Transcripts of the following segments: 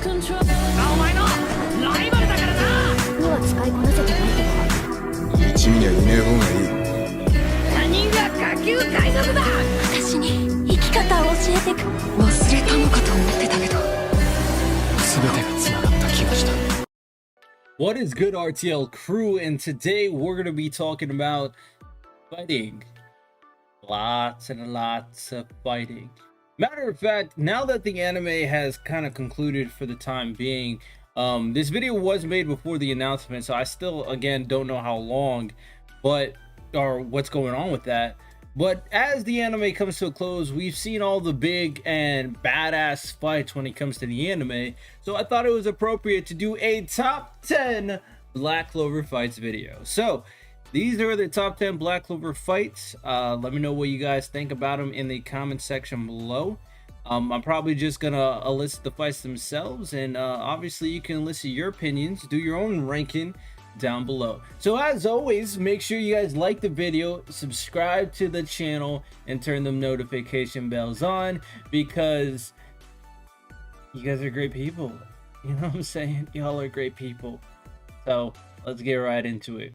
お前のライバルだからな。には使いこなせてないけど、一味にはいねえ方がいい。他人が下級海賊だ。私に生き方を教えてく。忘れたのかと思ってたけど、全てがつながった気がした。 What is good, RTL crew? And today we're going to be talking about fighting. Lots and lots of fighting. Matter of fact, now that the anime has kind of concluded for the time being, this video was made before the announcement, so I still, again, don't know how long, but or what's going on with that. But as the anime comes to a close, we've seen all the big and badass fights when it comes to the anime, so I thought it was appropriate to do a top 10 Black Clover fights video. So these are the top 10 Black Clover fights. Let me know what you guys think about them in the comment section below. I'm probably just gonna list the fights themselves, and obviously you can list your opinions, do your own ranking down below. So as always, make sure you guys like the video, subscribe to the channel, and turn the notification bells on, because you guys are great people. You know what I'm saying? Y'all are great people. So let's get right into it.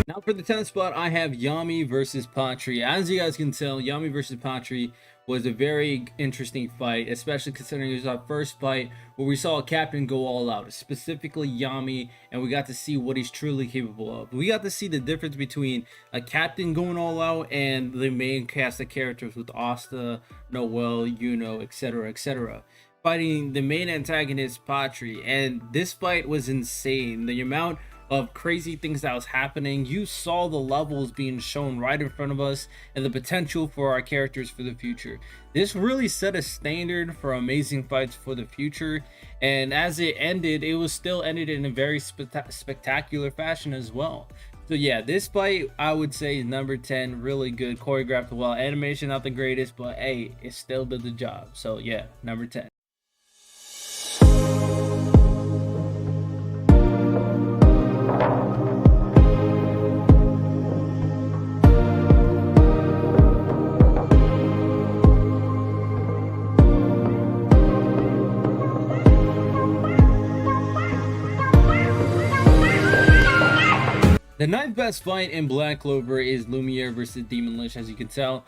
Now for the 10th spot, I have Yami versus Patri. As you guys can tell, Yami versus Patri was a very interesting fight, especially considering it was our first fight where we saw a captain go all out, specifically Yami, and we got to see what he's truly capable of. We got to see the difference between a captain going all out and the main cast of characters with Asta, Noelle, Yuno, etc., etc., fighting the main antagonist Patri. And this fight was insane. The amount of crazy things that was happening, you saw the levels being shown right in front of us and the potential for our characters for the future. This really set a standard for amazing fights for the future, and as it ended, it was still ended in a very spectacular fashion as well. So yeah, this fight I would say is number 10. Really good, choreographed well, animation not the greatest, but hey, it still did the job. So yeah, number 10. The 9th best fight in Black Clover is Lumiere versus Demon Lich. As you can tell,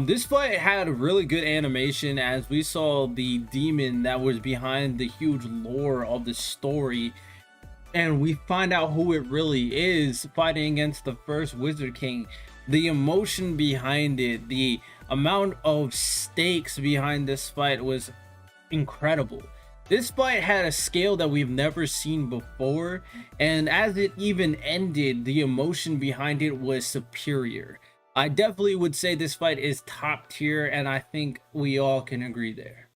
this fight had really good animation, as we saw the demon that was behind the huge lore of the story, and we find out who it really is fighting against the first Wizard King. The emotion behind it, the amount of stakes behind this fight was incredible. This fight had a scale that we've never seen before, and as it even ended, the emotion behind it was superior. I definitely would say this fight is top tier, and I think we all can agree there.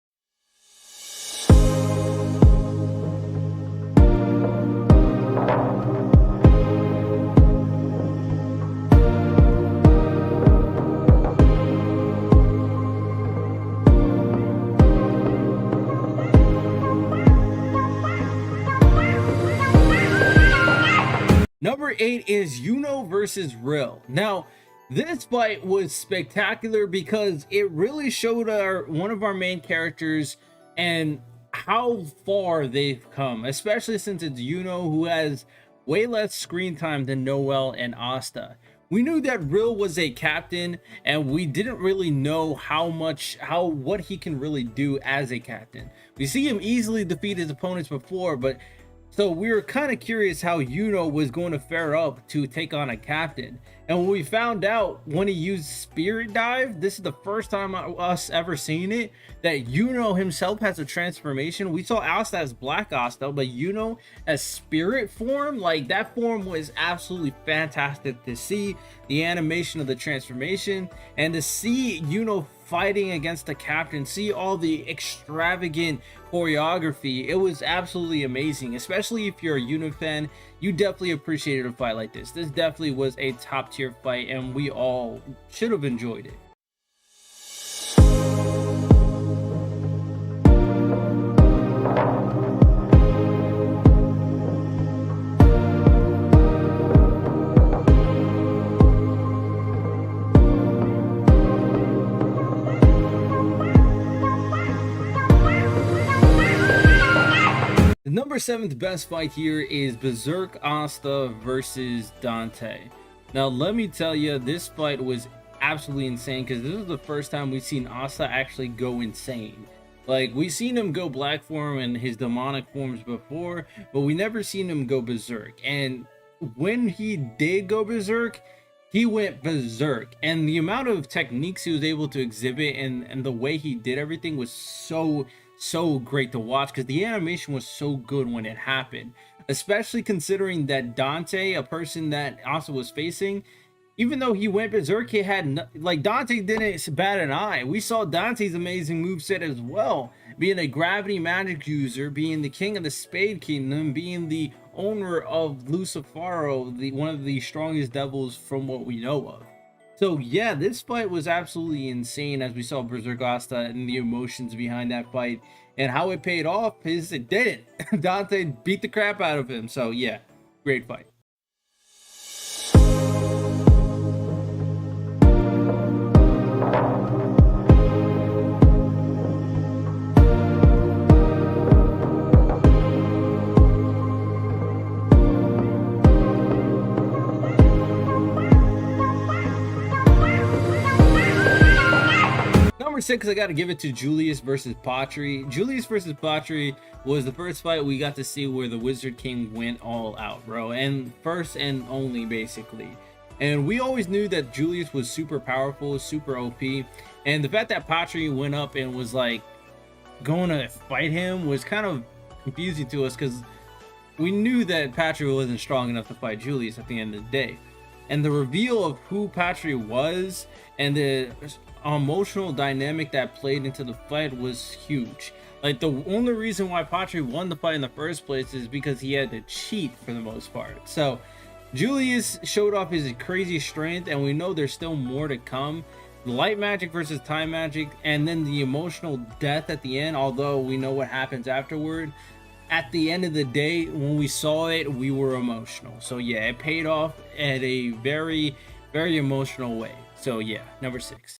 Number 8 is Yuno versus Rill. Now, this fight was spectacular because it really showed one of our main characters and how far they've come, especially since it's Yuno, who has way less screen time than Noelle and Asta. We knew that Rill was a captain, and we didn't really know what he can really do as a captain. We see him easily defeat his opponents before, but so we were kind of curious how Yuno was going to fare up to take on a captain. And when we found out when he used Spirit Dive, this is the first time us ever seeing it, that Yuno himself has a transformation. We saw Asta as Black Asta, but Yuno as Spirit form, like that form was absolutely fantastic to see. The animation of the transformation, and to see Yuno fighting against the captain, see all the extravagant choreography. It was absolutely amazing, especially if you're a Yuno fan. You definitely appreciated a fight like this. This definitely was a top tier fight, and we all should have enjoyed it. Number 7th best fight here is Berserk Asta versus Dante. Now let me tell you, this fight was absolutely insane because this is the first time we've seen Asta actually go insane. Like, we've seen him go black form and his demonic forms before, but we never seen him go berserk. And when he did go berserk, he went berserk, and the amount of techniques he was able to exhibit and the way he did everything was so great to watch, because the animation was so good when it happened, especially considering that Dante, a person that Asta was facing, even though he went berserk, he had like, Dante didn't bat an eye. We saw Dante's amazing moveset as well, being a gravity magic user, being the king of the Spade Kingdom, being the owner of Lucifero, one of the strongest devils from what we know of. So yeah, this fight was absolutely insane, as we saw Berserk Asta and the emotions behind that fight, and how it paid off is it didn't. Dante beat the crap out of him. So yeah, great fight. Number 6, I gotta give it to Julius versus Patri. Julius versus Patri was the first fight we got to see where the Wizard King went all out, bro, and first and only, basically. And we always knew that Julius was super powerful, super OP, and the fact that Patri went up and was like going to fight him was kind of confusing to us, because we knew that Patri wasn't strong enough to fight Julius at the end of the day. And the reveal of who Patri was and the emotional dynamic that played into the fight was huge. Like, the only reason why Patri won the fight in the first place is because he had to cheat for the most part. So Julius showed off his crazy strength, and we know there's still more to come. Light magic versus time magic, and then the emotional death at the end, although we know what happens afterward. At the end of the day, when we saw it, we were emotional. So yeah, it paid off at a very emotional way. So yeah, number 6.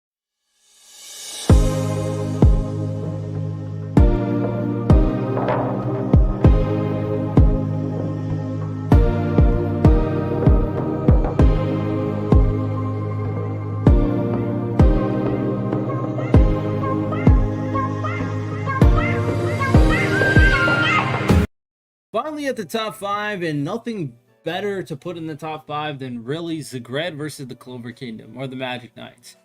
Finally at the top 5, and nothing better to put in the top 5 than really Zagred versus the Clover Kingdom, or the Magic Knights.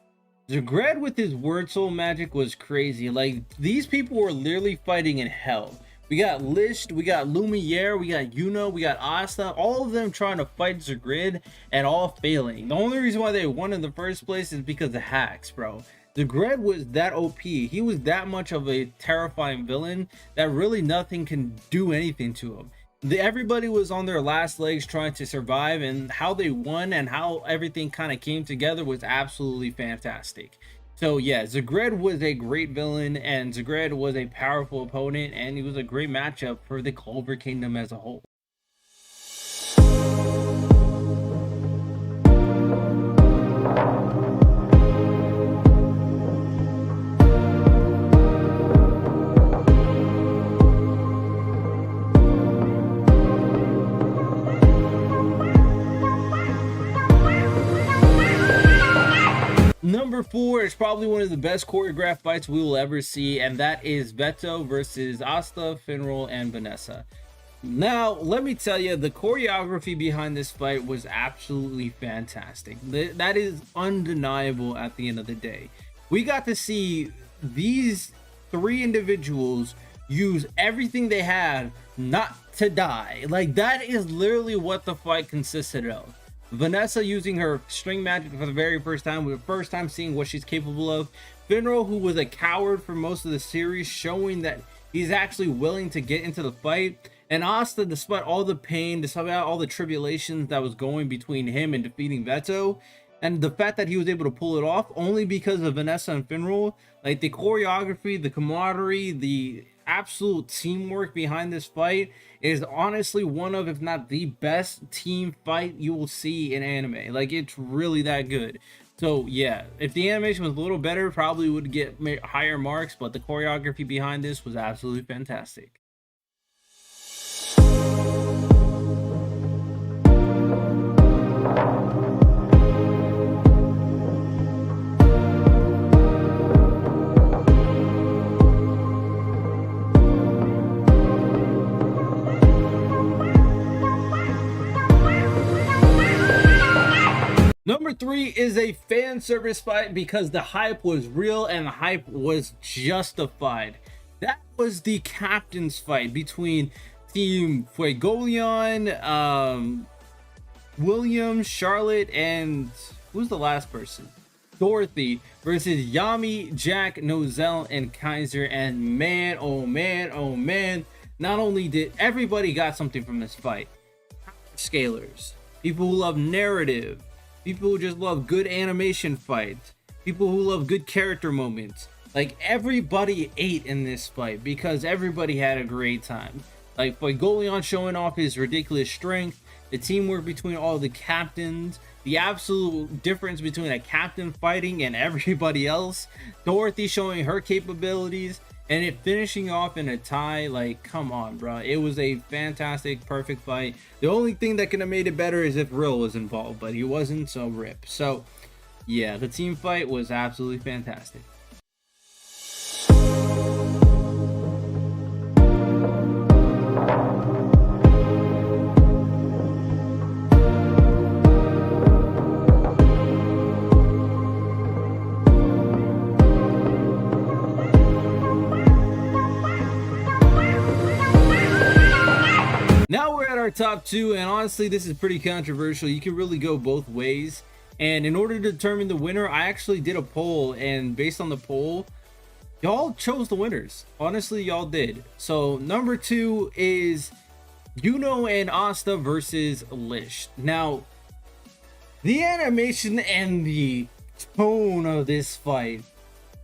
Zagred with his Word Soul magic was crazy. Like, these people were literally fighting in hell. We got Lisht, we got Lumiere, we got Yuno, we got Asta, all of them trying to fight Zagred and all failing. The only reason why they won in the first place is because of hacks, bro. Zagred was that OP. He was that much of a terrifying villain that really nothing can do anything to him. Everybody was on their last legs trying to survive, and how they won and how everything kind of came together was absolutely fantastic. So yeah, Zagred was a great villain, and Zagred was a powerful opponent, and he was a great matchup for the Clover Kingdom as a whole. Number 4 is probably one of the best choreographed fights we will ever see, and that is Veto versus Asta, Finral, and Vanessa. Now, let me tell you, the choreography behind this fight was absolutely fantastic. That is undeniable at the end of the day. We got to see these 3 individuals use everything they had not to die. Like, that is literally what the fight consisted of. Vanessa using her string magic for the very first time. We were first time seeing what she's capable of. Finral, who was a coward for most of the series, showing that he's actually willing to get into the fight. And Asta, despite all the pain, despite all the tribulations that was going between him and defeating Veto, and the fact that he was able to pull it off only because of Vanessa and Finral, like the choreography, the camaraderie, the absolute teamwork behind this fight is honestly one of, if not the best team fight you will see in anime. Like, it's really that good. So yeah, if the animation was a little better, probably would get higher marks, but the choreography behind this was absolutely fantastic. 3 is a fan service fight because the hype was real and the hype was justified. That was the captain's fight between Team Fuegoleon, William, Charlotte, and who's the last person? Dorothy versus Yami, Jack, Nozel, and Kaiser. And man, oh man, oh man, not only did everybody got something from this fight. Scalers, people who love narrative, people who just love good animation fights, people who love good character moments. Like, everybody ate in this fight because everybody had a great time. Like, Fuegoleon showing off his ridiculous strength, the teamwork between all the captains, the absolute difference between a captain fighting and everybody else, Dorothy showing her capabilities, and it finishing off in a tie. Like, come on, bro. It was a fantastic, perfect fight. The only thing that could have made it better is if Rill was involved, but he wasn't, so rip. So, yeah, the team fight was absolutely fantastic. Now we're at our top 2, and honestly this is pretty controversial. You can really go both ways, and in order to determine the winner, I actually did a poll, and based on the poll, y'all chose the winners. Honestly, y'all did. So number 2 is Yuno and Asta versus Lish. Now, the animation and the tone of this fight,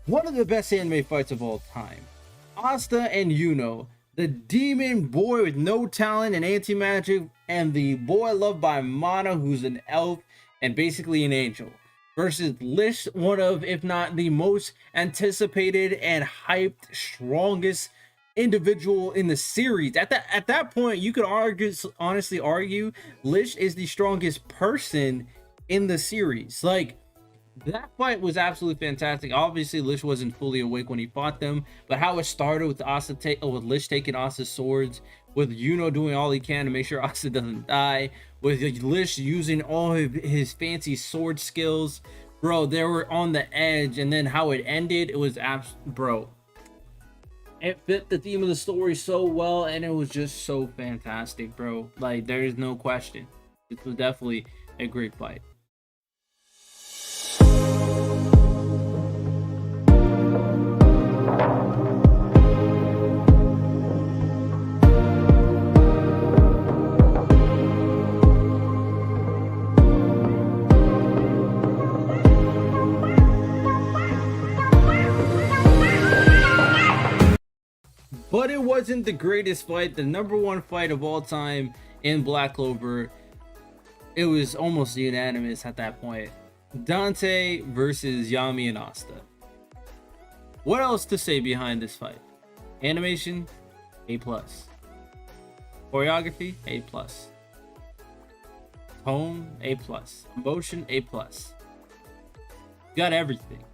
one of the best anime fights of all time. Asta and Yuno, the demon boy with no talent and anti-magic, and the boy loved by Mana, who's an elf and basically an angel, versus Lish, one of, if not the most anticipated and hyped, strongest individual in the series. At that point, you could honestly argue Lish is the strongest person in the series. Like, that fight was absolutely fantastic. Obviously, Lish wasn't fully awake when he fought them, but how it started with with Lish taking Asta's swords, with Yuno doing all he can to make sure Asta doesn't die, with Lish using all of his fancy sword skills, bro. They were on the edge, and then how it ended, it was bro. It fit the theme of the story so well, and it was just so fantastic, bro. Like, there is no question. This was definitely a great fight. But it wasn't the greatest fight. The #1 fight of all time in Black Clover. It was almost unanimous at that point. Dante versus Yami and Asta. What else to say behind this fight? Animation, A+. Choreography, A+. Tone, A+. Emotion, A+. Got everything.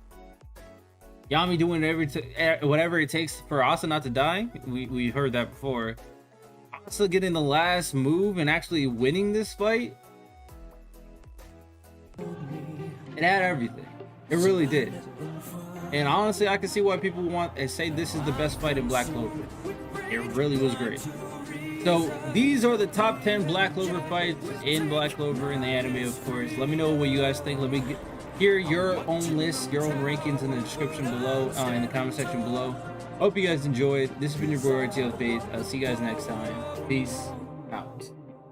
Yami doing whatever it takes for Asta not to die. We heard that before. Asta getting the last move and actually winning this fight. It had everything. It really did. And honestly, I can see why people want to say this is the best fight in Black Clover. It really was great. So these are the top 10 Black Clover fights in Black Clover in the anime, of course. Let me know what you guys think. Let me hear your own list, your own rankings in the description below, in the comment section below. Hope you guys enjoyed. This has been your boy RTL Faith. I'll see you guys next time. Peace out.